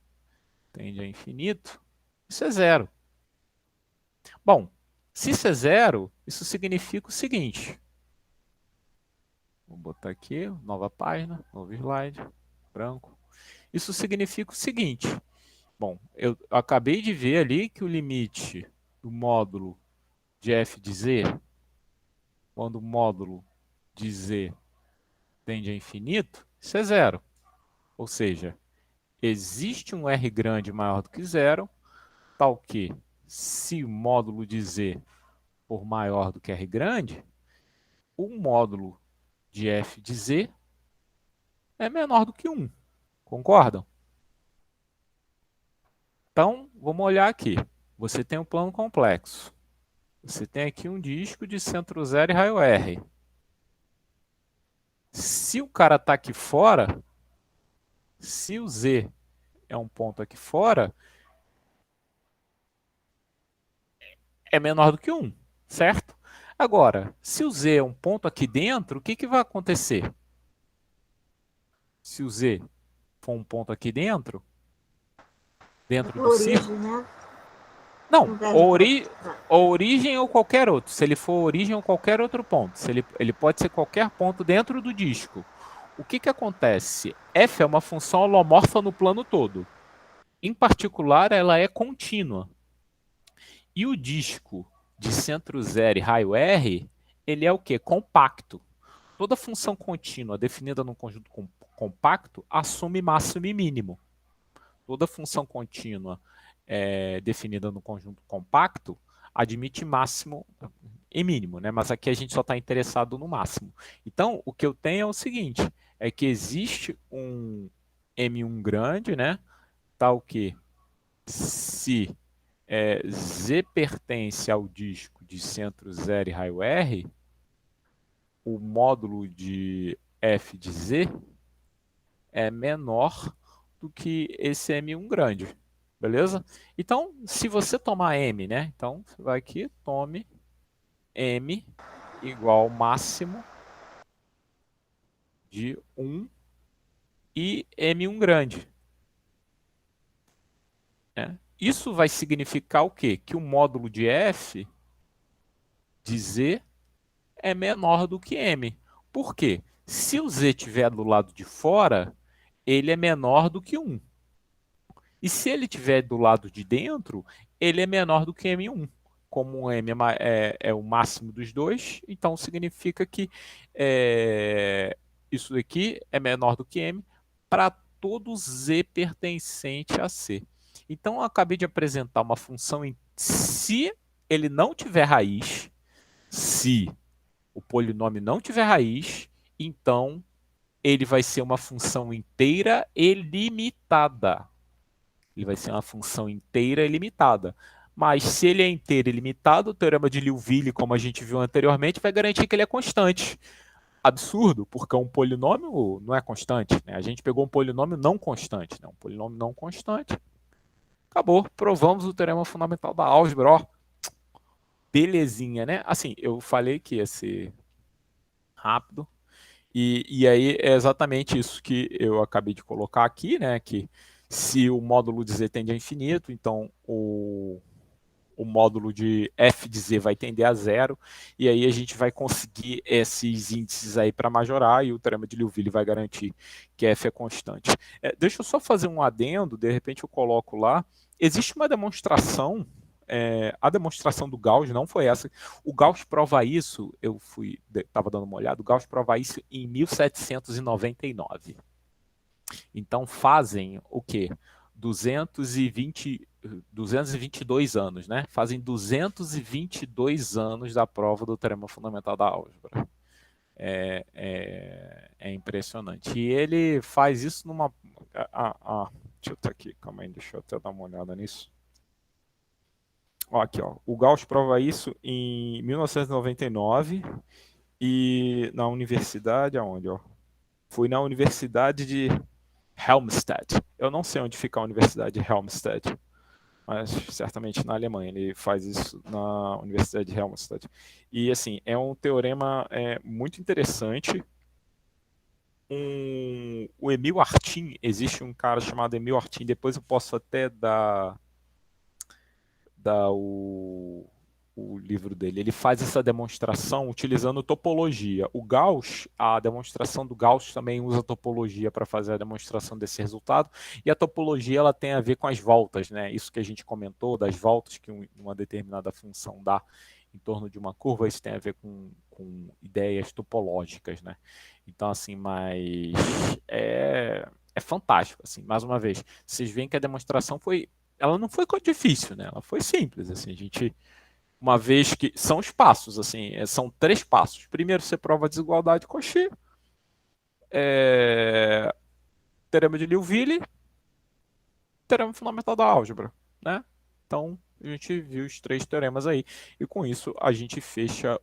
tende a infinito, isso é zero. Bom, se isso é zero, isso significa o seguinte. Vou botar aqui, nova página, novo slide, branco. Isso significa o seguinte. Bom, eu acabei de ver ali que o limite do módulo de f de z, quando o módulo de z tende a infinito, isso é zero. Ou seja, existe um R grande maior do que zero, tal que, se o módulo de z for maior do que R grande, o módulo de f de z é menor do que 1. Concordam? Então, vamos olhar aqui. Você tem um plano complexo. Você tem aqui um disco de centro zero e raio R. Se o cara está aqui fora, se o Z é um ponto aqui fora, é menor do que 1, certo? Agora, se o Z é um ponto aqui dentro, o que, que vai acontecer? Se o Z for um ponto aqui dentro do Origem, círculo, né? não, Inverno. origem ou qualquer outro. Se ele for origem ou qualquer outro ponto. Se ele pode ser qualquer ponto dentro do disco. O que, que acontece? F é uma função holomorfa no plano todo. Em particular, ela é contínua. E o disco de centro zero e raio R, ele é o quê? Compacto. Toda função contínua definida num conjunto compacto assume máximo e mínimo. Toda função contínua definida no conjunto compacto admite máximo e mínimo, né? Mas aqui a gente só está interessado no máximo. Então, o que eu tenho é o seguinte, é que existe um M1 grande, né? Tal que se Z pertence ao disco de centro zero e raio R, o módulo de F de Z é menor do que esse M1 grande. Beleza? Então, se você tomar M, né? Então, você vai aqui, tome M igual ao máximo de 1 e M1 grande. Né? Isso vai significar o quê? Que o módulo de F de Z é menor do que M. Por quê? Se o Z estiver do lado de fora, ele é menor do que 1. E se ele estiver do lado de dentro, ele é menor do que M1. Como o M é o máximo dos dois, então significa que isso daqui é menor do que M para todo Z pertencente a C. Então eu acabei de apresentar uma função se ele não tiver raiz, se o polinômio não tiver raiz, então ele vai ser uma função inteira ilimitada. Ele vai ser uma função inteira ilimitada. Mas se ele é inteiro ilimitado, o teorema de Liouville, como a gente viu anteriormente, vai garantir que ele é constante. Absurdo, porque um polinômio não é constante. Né? A gente pegou um polinômio não constante. Né? Um polinômio não constante. Acabou, provamos o teorema fundamental da álgebra. Ó, belezinha, né? Assim, eu falei que ia ser rápido. E aí é exatamente isso que eu acabei de colocar aqui, né? Que se o módulo de Z tende a infinito, então o módulo de f de z vai tender a zero, e aí a gente vai conseguir esses índices aí para majorar, e o teorema de Liouville vai garantir que f é constante. Deixa eu só fazer um adendo, de repente eu coloco lá. Existe uma demonstração, a demonstração do Gauss não foi essa. O Gauss prova isso, eu estava dando uma olhada, o Gauss prova isso em 1799. Então fazem o quê? 222 anos, né? Fazem 222 anos da prova do teorema fundamental da álgebra. É impressionante. E ele faz isso numa... deixa eu estar aqui, calma aí, deixa eu até dar uma olhada nisso. Aqui, ó. O Gauss prova isso em 1999 E na universidade, aonde, ó? Fui na Universidade de Helmstedt. Eu não sei onde fica a Universidade de Helmstedt, mas certamente na Alemanha. Ele faz isso na Universidade de Helmstedt. E assim, é um teorema muito interessante. O Emil Artin, existe um cara chamado Emil Artin, depois eu posso até dar o livro dele. Ele faz essa demonstração utilizando topologia. O Gauss, a demonstração do Gauss também usa topologia para fazer a demonstração desse resultado. E a topologia ela tem a ver com as voltas, né? Isso que a gente comentou, das voltas que uma determinada função dá em torno de uma curva, isso tem a ver com ideias topológicas, né? Então, assim, mas é fantástico, assim, mais uma vez. Vocês veem que a demonstração ela não foi difícil, né? Ela foi simples, assim, a gente, uma vez que são os passos, assim, são 3 passos. Primeiro você prova a desigualdade de Cauchy, teorema de Liouville, teorema fundamental da álgebra, né? Então a gente viu os 3 teoremas aí e com isso a gente fecha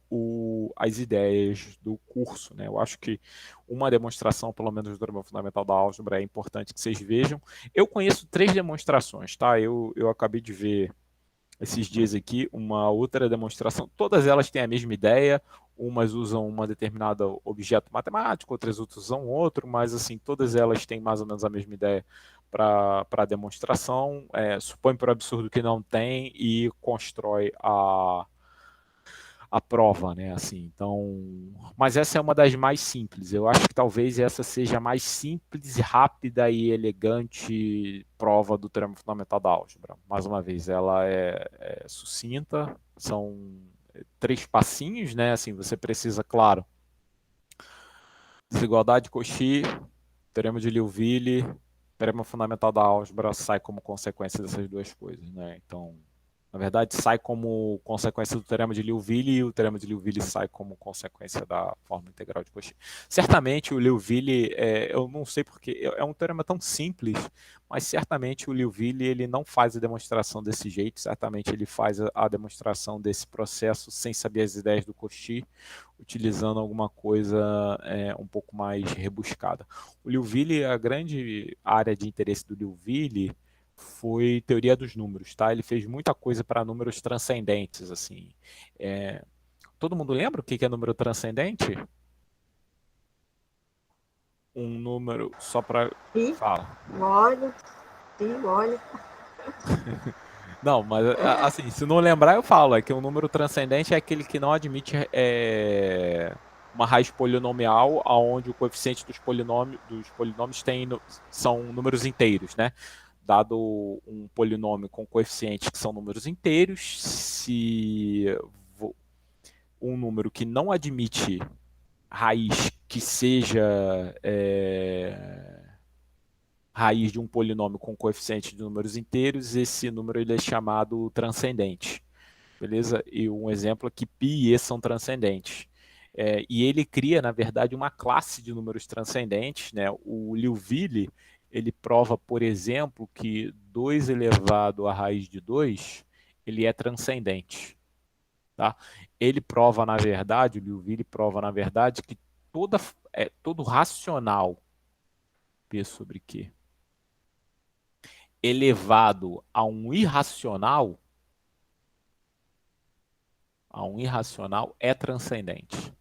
as ideias do curso, né? Eu acho que uma demonstração, pelo menos do teorema fundamental da álgebra, é importante que vocês vejam. Eu conheço 3 demonstrações, tá? Eu acabei de ver esses dias aqui uma outra demonstração. Todas elas têm a mesma ideia. Umas usam uma determinada objeto matemático, outras usam outro, mas assim todas elas têm mais ou menos a mesma ideia para a demonstração. Supõe por absurdo que não tem e constrói a prova, né? Assim, então, mas essa é uma das mais simples. Eu acho que talvez essa seja a mais simples, rápida e elegante prova do teorema fundamental da álgebra. Mais uma vez, ela é sucinta, são 3 passinhos, né? Assim, você precisa, claro, desigualdade de Cauchy, teorema de Liouville, teorema fundamental da álgebra sai como consequência dessas 2 coisas, né? Então, na verdade, sai como consequência do teorema de Liouville e o teorema de Liouville sai como consequência da fórmula integral de Cauchy. Certamente o Liouville, eu não sei porque, é um teorema tão simples, mas certamente o Liouville ele não faz a demonstração desse jeito, certamente ele faz a demonstração desse processo sem saber as ideias do Cauchy, utilizando alguma coisa um pouco mais rebuscada. O Liouville, a grande área de interesse do Liouville foi teoria dos números, tá? Ele fez muita coisa para números transcendentes, assim. Todo mundo lembra o que é número transcendente? Um número só para fala. Olha. Não, mas assim, se não lembrar eu falo, é que um número transcendente é aquele que não admite uma raiz polinomial onde o coeficiente dos polinômios são números inteiros, né? Dado um polinômio com coeficientes que são números inteiros, se um número que não admite raiz que seja raiz de um polinômio com coeficiente de números inteiros, esse número ele é chamado transcendente. Beleza? E um exemplo é que π e e são transcendentes. E ele cria, na verdade, uma classe de números transcendentes, né? O Liouville, ele prova, por exemplo, que 2 elevado à raiz de 2, ele é transcendente. Tá? Ele prova, na verdade, o Liouville prova, na verdade, que todo racional, P sobre Q, elevado a um irracional é transcendente.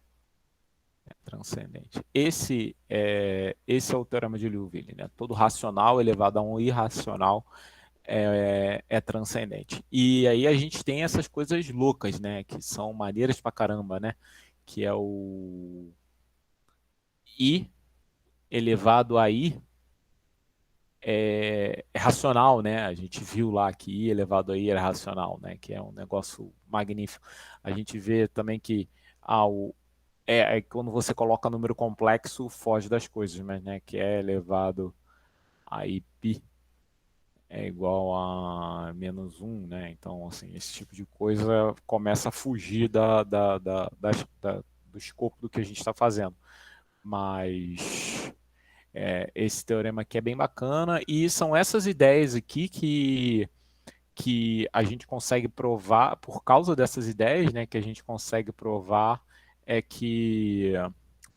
Esse é o teorema de Liouville, né? Todo racional elevado a um irracional é transcendente. E aí a gente tem essas coisas loucas, né? Que são maneiras pra caramba, né? Que é o I elevado a I é racional, né? A gente viu lá que I elevado a I era racional, né? Que é um negócio magnífico. A gente vê também que quando você coloca número complexo, foge das coisas, mas né? Que é elevado a I π é igual a -1, né? Então, assim, esse tipo de coisa começa a fugir do escopo do que a gente está fazendo. Mas esse teorema aqui é bem bacana e são essas ideias aqui que a gente consegue provar, por causa dessas ideias, né, que a gente consegue provar é que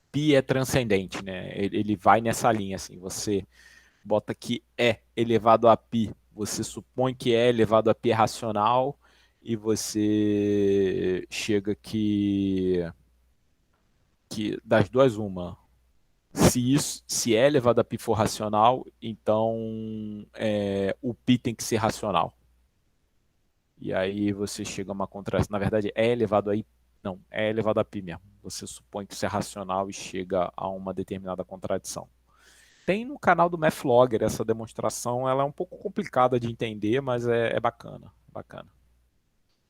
π é transcendente, né? Ele vai nessa linha, assim, você bota que é elevado a π, você supõe que é elevado a π racional e você chega que das duas uma. Se é elevado a π for racional, então o π tem que ser racional. E aí você chega a uma contração. Na verdade, é elevado a I. Não, é elevado a π mesmo. Você supõe que isso é racional e chega a uma determinada contradição. Tem no canal do Mathlogger essa demonstração. Ela é um pouco complicada de entender, mas é bacana. Bacana.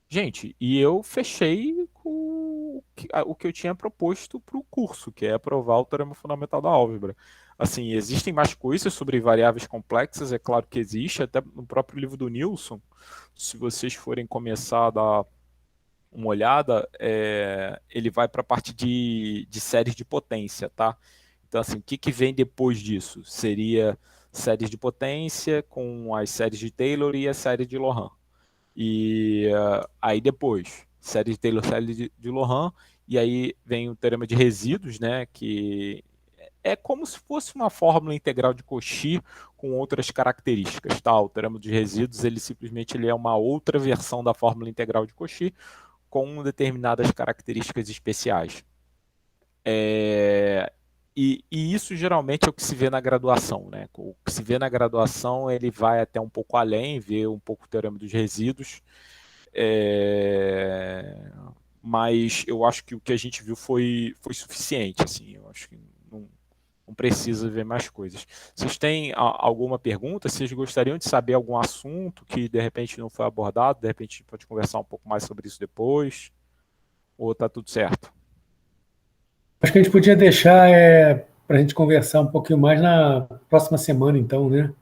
Gente, e eu fechei com o que eu tinha proposto para o curso, que é provar o teorema fundamental da álgebra. Assim, existem mais coisas sobre variáveis complexas, é claro que existe, até no próprio livro do Nilson, se vocês forem começar a dar uma olhada, ele vai para a parte de séries de potência, tá? Então, assim, o que vem depois disso? Seria séries de potência com as séries de Taylor e a série de Loran. E aí depois, série de Taylor, série de Loran, e aí vem o teorema de resíduos, né, que é como se fosse uma fórmula integral de Cauchy com outras características, tá? O teorema de resíduos, ele é uma outra versão da fórmula integral de Cauchy com determinadas características especiais. E isso geralmente é o que se vê na graduação, né? O que se vê na graduação, ele vai até um pouco além, vê um pouco o teorema dos resíduos, mas eu acho que o que a gente viu foi suficiente, assim, eu acho que não precisa ver mais coisas. Vocês têm alguma pergunta? Vocês gostariam de saber algum assunto que de repente não foi abordado? De repente a gente pode conversar um pouco mais sobre isso depois? Ou tá tudo certo? Acho que a gente podia deixar para a gente conversar um pouquinho mais na próxima semana, então, né?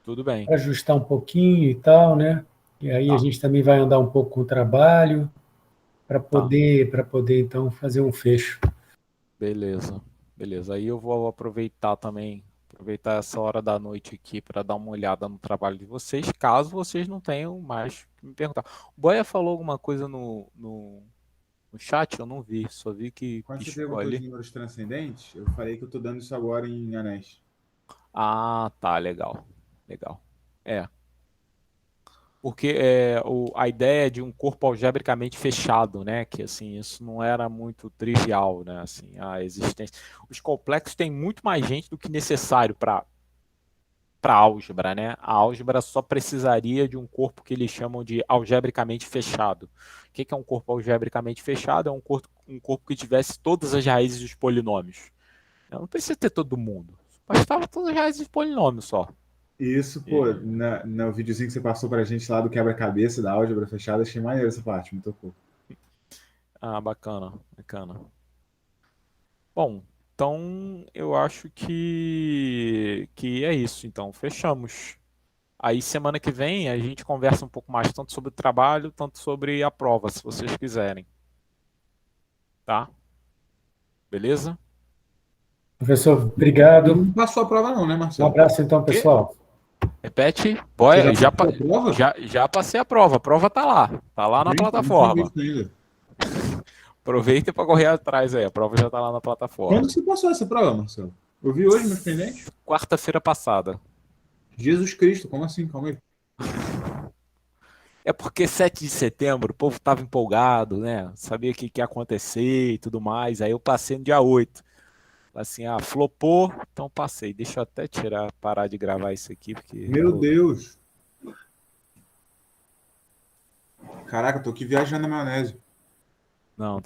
Tudo bem. Para ajustar um pouquinho e tal, né? E aí a gente também vai andar um pouco com o trabalho para poder, então, fazer um fecho. Beleza. Aí eu vou aproveitar essa hora da noite aqui para dar uma olhada no trabalho de vocês, caso vocês não tenham mais que me perguntar. O Boia falou alguma coisa no chat? Eu não vi, só vi que Quando você piscou perguntou de ali. números transcendentes, eu falei que eu estou dando isso agora em anéis. Ah, tá, legal. Porque a ideia de um corpo algebricamente fechado, né? Que assim, isso não era muito trivial, né? Assim, a existência. Os complexos têm muito mais gente do que necessário para álgebra, né? A álgebra só precisaria de um corpo que eles chamam de algebricamente fechado. O que é um corpo algebricamente fechado? É um corpo que tivesse todas as raízes dos polinômios. Não precisa ter todo mundo. Bastava todas as raízes dos polinômios só. Isso, pô, no videozinho que você passou pra gente lá do quebra-cabeça da álgebra fechada, achei maneiro essa parte, me tocou. Ah, bacana. Bom, então eu acho que é isso. Então, fechamos. Aí semana que vem a gente conversa um pouco mais tanto sobre o trabalho, tanto sobre a prova, se vocês quiserem. Tá? Beleza? Professor, obrigado. Não passou a prova não, né, Um Marcelo? abraço, então, pessoal. Repete. Boia, Você já passou a prova? já passei a prova. A prova tá lá. Tá lá na plataforma. Não tinha visto ainda. Aproveita para correr atrás aí. A prova já tá lá na plataforma. Quando você passou essa prova, Marcelo? Eu vi hoje, meus pendentes. Quarta-feira passada. Jesus Cristo, como assim? Calma aí. É porque 7 de setembro o povo tava empolgado, né? Sabia o que ia acontecer e tudo mais. Aí eu passei no dia 8. Assim, flopou, então passei. Deixa eu até parar de gravar isso aqui, porque... Meu Deus. Caraca, eu tô aqui viajando na maionese. Não,